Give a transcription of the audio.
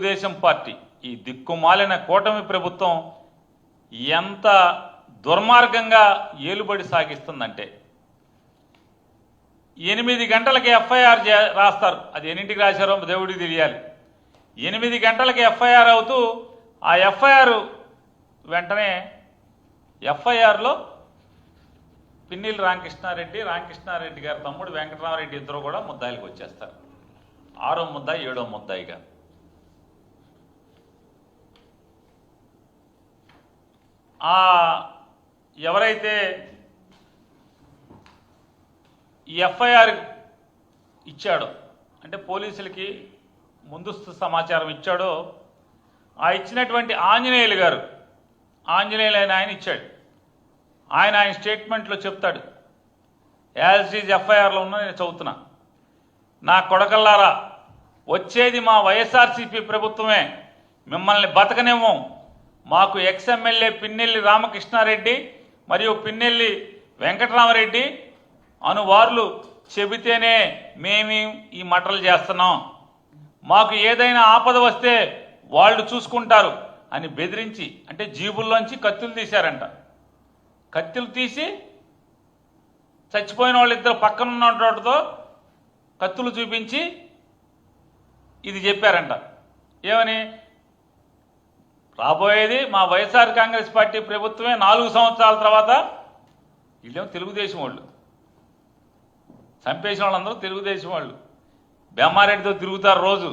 Telugu Desam party ఈ దిక్కుమాలిన కూటమి ప్రభుత్వం ఎంత దుర్మార్గంగా ఏలుబడి సాగిస్తుందంటే 8 గంటలకి ఎఫ్ఐఆర్ రాస్తారు. అది ఎన్నింటికి రాశారో దేవుడికి తెలియాలి. 8 గంటలకి ఎఫ్ఐఆర్ అవుతూ ఆ ఎఫ్ఐఆర్ వెంటనే ఎఫ్ఐఆర్లో పిన్నెల్లి రామకృష్ణారెడ్డి గారి తమ్ముడు వెంకటరామరెడ్డి ఇద్దరు కూడా ముద్దాయిలకు వచ్చేస్తారు. 6వ ముద్దాయి 7వ ముద్దాయిగా. ఎవరైతే ఈ ఎఫ్ఐఆర్ ఇచ్చాడో అంటే పోలీసులకి ముందస్తు సమాచారం ఇచ్చాడో ఆ ఇచ్చినటువంటి ఆంజనేయులు ఆయన ఇచ్చాడు. ఆయన స్టేట్మెంట్లో చెప్తాడు, యాజ్ ఈజ్ ఎఫ్ఐఆర్లో ఉన్న నేను చదువుతున్నా. నా కొడకల్లారా, వచ్చేది మా వైఎస్ఆర్సీపీ ప్రభుత్వమే, మిమ్మల్ని బతకనేమో. మాకు ఎక్స్ఎమ్మెల్యే పిన్నెల్లి రామకృష్ణారెడ్డి మరియు పిన్నెల్లి వెంకటరామరెడ్డి అనువార్లు చెబితేనే మేము ఈ మటలు చేస్తున్నాం. మాకు ఏదైనా ఆపద వస్తే వాళ్ళు చూసుకుంటారు అని బెదిరించి, అంటే జీబుల్లోంచి కత్తులు తీశారంట. కత్తులు తీసి చచ్చిపోయిన వాళ్ళిద్దరు పక్కన ఉన్నతో కత్తులు చూపించి ఇది చెప్పారంట. ఏమని? రాబోయేది మా వైఎస్ఆర్ కాంగ్రెస్ పార్టీ ప్రభుత్వమే 4 సంవత్సరాల తర్వాత. వీళ్ళేమో తెలుగుదేశం వాళ్ళు, చంపేసిన వాళ్ళందరూ తెలుగుదేశం వాళ్ళు. బెమ్మారెడ్డితో తిరుగుతారు రోజు.